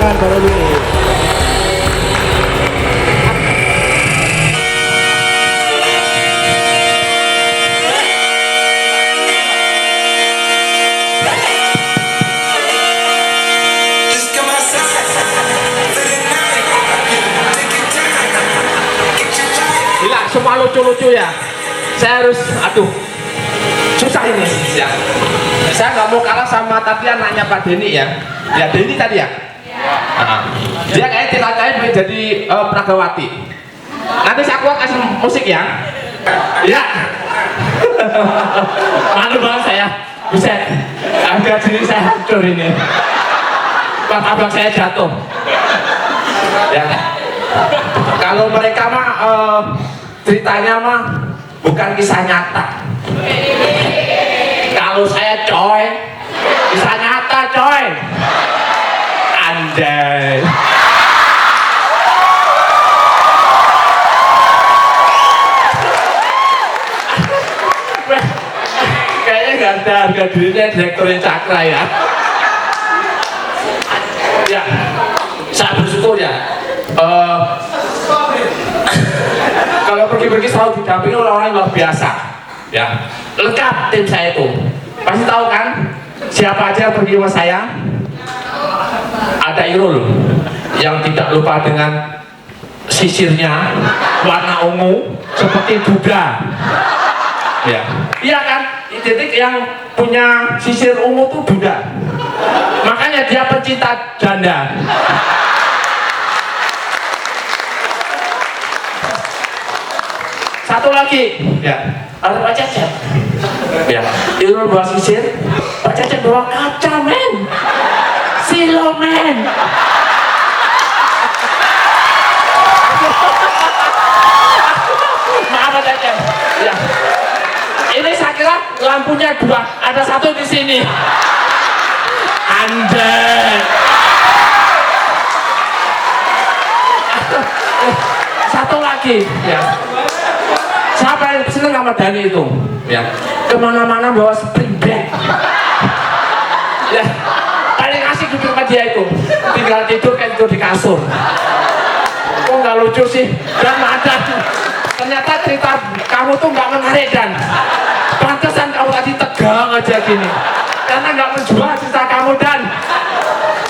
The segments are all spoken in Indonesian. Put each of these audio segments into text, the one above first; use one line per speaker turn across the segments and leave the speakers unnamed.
tangan baru dulu.
Gila, semua lucu-lucu ya. Saya harus, aduh, susah ini ya. Saya nggak mau kalah sama tadi anaknya Pak Denny ya. Ya Denny tadi ya. Dia kayak cita-citanya jadi Pragawati. Nanti saya kasih musik ya. Ya. Malu banget saya. Buset. Harga diri saya hancur ini. Martabak saya jatuh. Ya. Kalau mereka mah ceritanya mah bukan kisah nyata. Kalau saya coy, kisah nyata coy. Anjay. Kayaknya nggak ada harga dirinya direkturnya Cakra ya. Ya, saya bersyukur ya. Kalau pergi-pergi selalu didampingi orang-orang yang luar biasa. Ya, lengkap tim saya itu. Pasti tahu kan siapa aja yang pergi sama saya. Ada Irul yang tidak lupa dengan sisirnya warna ungu seperti Buddha. Ya, iya kan? Titik yang punya sisir ungu tuh Buddha. Makanya dia pencinta janda. Satu lagi, ya, ada Pak Cecep. Ya, Irul bawa sisir, Pak Cecep bawa kaca men, silo men. Maaf Pak Cecep. Ya, ini saya kira lampunya dua, ada satu di sini. Anjay. Satu lagi, ya. Siapa yang seneng sama Dani itu? Ya, kemana-mana bawa spring bag. Ya, paling asik duduk sama dia itu. Tinggal tidur kan tidur di kasur. Kok nggak lucu sih? Dan ada. Ternyata cerita kamu tuh nggak menarik dan pantesan kamu tadi tegang aja gini. Karena nggak menjual cerita kamu dan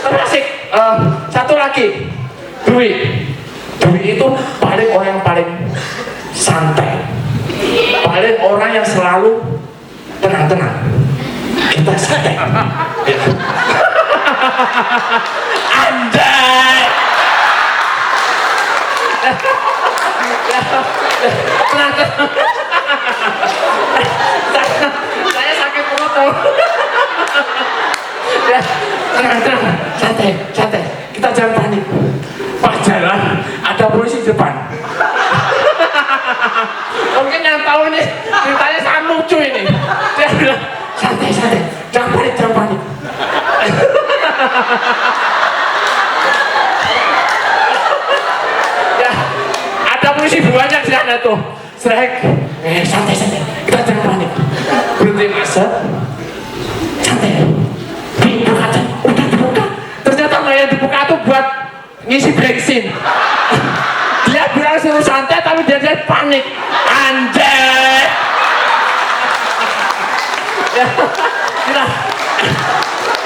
terasik. Satu lagi, Dwi. Dwi itu paling orang yang paling santai, paling orang yang selalu tenang-tenang. Kita santai. Ya. Anjay. Tenang-tenang. Saya sakit perut tuh. Ya, tenang-tenang, santai, santai. Kita jangan panik. Pas jalan ada polisi di depan. Mungkin yang tahu ini ceritanya sangat lucu ini. Dia bilang santai, santai, jangan panik, jangan panik. Ya, ada polisi banyak di sana tuh. Serek, santai, santai, kita jangan panik. Berhenti masuk, santai. Dibuka aja, udah dibuka. Ternyata nggak yang dibuka tuh buat ngisi bensin. Dia bilang suruh santai tapi dia panik. Anjay. Ya, bilang.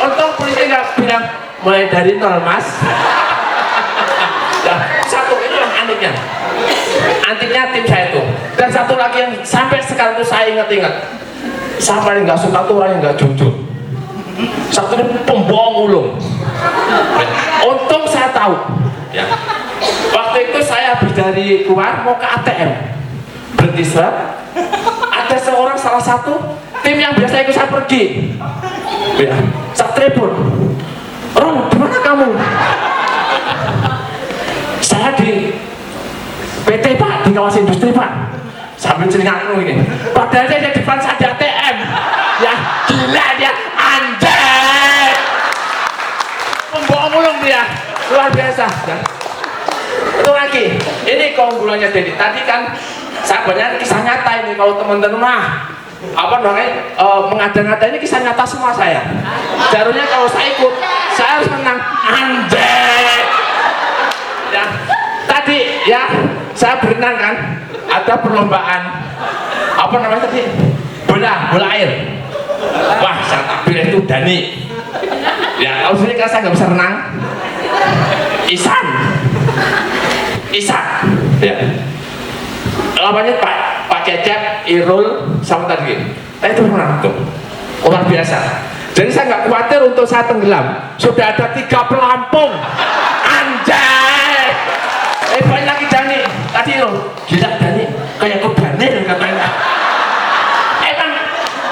Untung polisi nggak bilang mulai dari nol mas. Ya, satu itu yang antiknya. Antiknya tim saya itu. Dan satu lagi yang sampai sekarang tuh saya ingat-ingat. Saya paling nggak suka tuh orang yang nggak jujur. Satu ini pembohong ulung. Untung saya tahu. Ya. Waktu itu saya habis dari luar mau ke ATM, berhenti swab. Ada seorang salah satu tim yang biasa ikut saya pergi. Ya, saya telepon, Ron, di mana kamu? Saya di PT Pak, di kawasan industri Pak. Sambil celingan ini. Padahal saya di depan saya di ATM. Ya, gila dia, anjay. Pembohong ulung dia, luar biasa. Ya. Itu lagi, ini keunggulannya Dedi. Tadi kan saya banyak kisah nyata ini. Kalau teman-teman mah apa namanya mengada-ngada ini kisah nyata semua saya. Jarunya kalau saya ikut saya harus menang. Anjay. Ya, tadi ya saya berenang kan, ada perlombaan apa namanya tadi, bola air. Wah, saya tak pilih itu Dani. Ya, kalau sini kan saya nggak bisa renang. Isan, ya. Namanya Pak Cecep, Irul, sama tadi. Itu renang tuh, luar biasa. Jadi saya nggak khawatir untuk saya tenggelam. Sudah ada 3 pelampung. Anjay. Banyak lagi Dani. Tadi loh, gila Dani, kayak kebanil katanya. Emang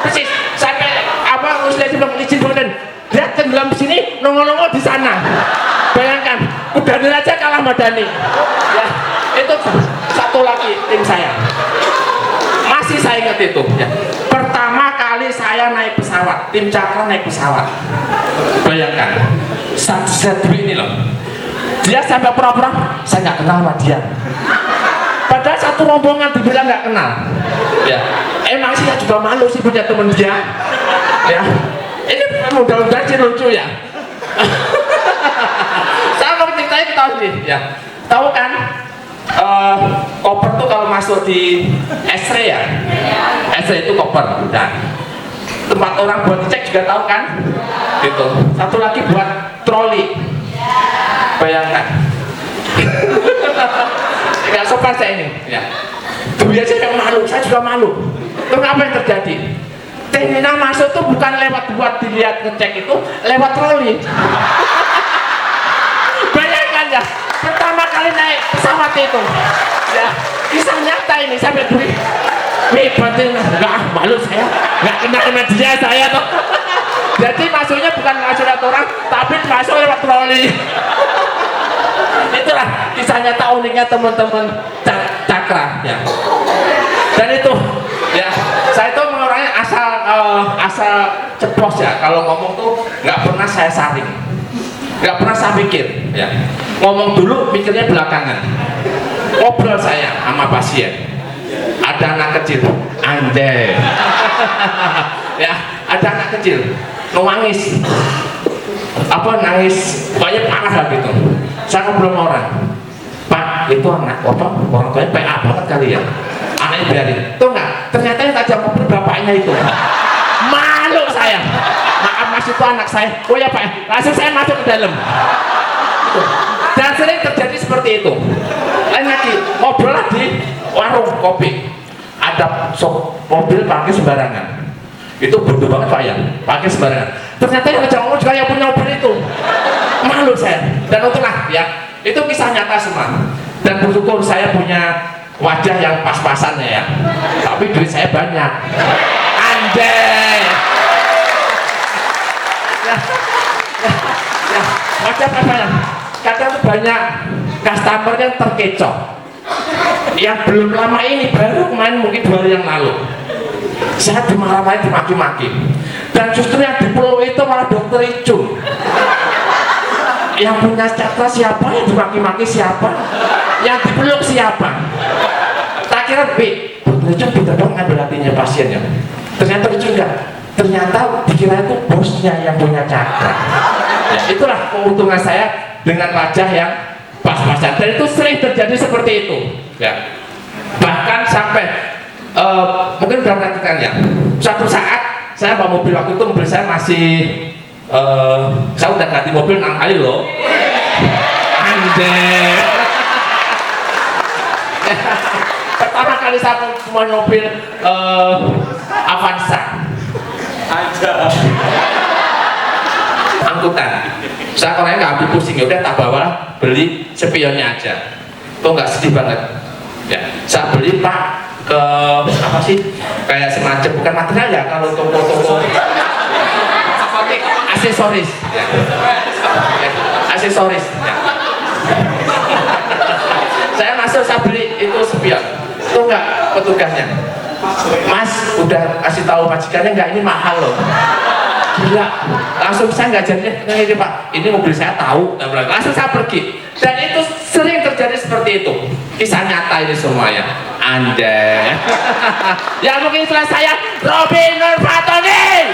persis sampai apa Muslim bilang izin kemudian dia tenggelam di sini, nongol-nongol di sana. Bayangkan, Dani aja kalah sama Dani. Ya, itu satu lagi tim saya. Masih saya ingat itu. Ya. Pertama kali saya naik pesawat, tim Cakra naik pesawat. Bayangkan, satu ini loh. Dia sampai pura-pura, saya nggak kenal sama dia. Padahal satu rombongan dibilang nggak kenal. Ya, emang sih saya juga malu sih punya temen dia. Ya, ini mudah-mudahan sih lucu ya. Saya mau ceritanya kita tahu sih, ya. Tahu kan? Koper tuh kalau masuk di X-ray ya, X-ray itu koper. Nah, tempat orang buat cek juga tahu kan? Gitu. Satu lagi buat troli. Bayangkan. Nggak sopan saya ini. Ya. Biasanya yang malu, saya juga malu. Terus apa yang terjadi? Terminal masuk tuh bukan lewat buat dilihat ngecek itu, lewat troli. Bayangkan ya. Pertama kali naik pesawat itu, ya kisah nyata ini sampai beri, batin nggak malu saya, nggak kena dia saya tuh. Jadi masuknya bukan masuk lewat orang, tapi masuk lewat troli. Itulah kisah nyata uniknya teman-teman Cakra, ya. Dan itu, ya saya itu orangnya asal ceplos ya. Kalau ngomong tuh nggak pernah saya saring. Nggak pernah saya pikir, ya. Ngomong dulu, pikirnya belakangan. Ngobrol saya sama pasien, ada anak kecil, anjay. Ya, ada anak kecil, nangis, nangis, pokoknya parah lah gitu. Saya ngobrol sama orang, Pak, itu anak, orang tuanya PA banget kali ya. Anaknya biarin, tuh nggak? Ternyata yang tajam mobil bapaknya itu. Malu saya. Maaf mas, itu anak saya. Oh ya Pak, langsung saya masuk ke dalam. Dan sering terjadi seperti itu. Lain lagi, ngobrol di warung kopi, ada mobil parkir sembarangan. Itu bodoh banget Pak ya, parkir sembarangan. Ternyata yang ngejak ngomong juga yang punya mobil itu. Malu saya. Dan itulah ya, itu kisah nyata semua. Dan bersyukur saya punya wajah yang pas-pasan ya. Tapi duit saya banyak. Anjay. Ya, wajah pas-pasan. Kadang banyak customer yang terkecoh. Yang belum lama ini, baru kemarin mungkin 2 hari yang lalu. Saya dimarah-marahin, dimaki-maki. Dan justru yang di pulau itu malah dokter Icung. Yang punya Cakra siapa, yang dimaki-maki siapa, yang dipeluk siapa. Tak kira dokter Icung bisa dong ngambil hatinya pasiennya. Ternyata Icung enggak. Ternyata dikira itu bosnya yang punya Cakra. Ya, itulah keuntungan saya dengan wajah yang pas-pasan. Dan itu sering terjadi seperti itu. Ya. Bahkan sampai mungkin udah perhatikan ya. Suatu saat saya bawa mobil, waktu itu mobil saya masih saya udah ganti mobil 6 kali loh. Anjay. Pertama kali saya mau mobil Avanza. Angkutan. Saya orangnya nggak habis pusing, ya udah tak bawa, beli spionnya aja. Tuh nggak sedih banget. Ya, saya beli Pak ke apa sih? Kayak semacam bukan material ya, kalau toko-toko aksesoris. Ya. Aksesoris. Ya. Saya masuk, saya beli itu spion. Tuh nggak petugasnya. Mas, udah kasih tahu majikannya nggak, ini mahal loh. Gila, langsung saya nggak jadi ini Pak, ini mobil saya tahu, langsung saya pergi. Dan itu sering terjadi seperti itu. Kisah nyata ini semuanya. Anda ya mungkin itulah saya, Robby Nurfatoni.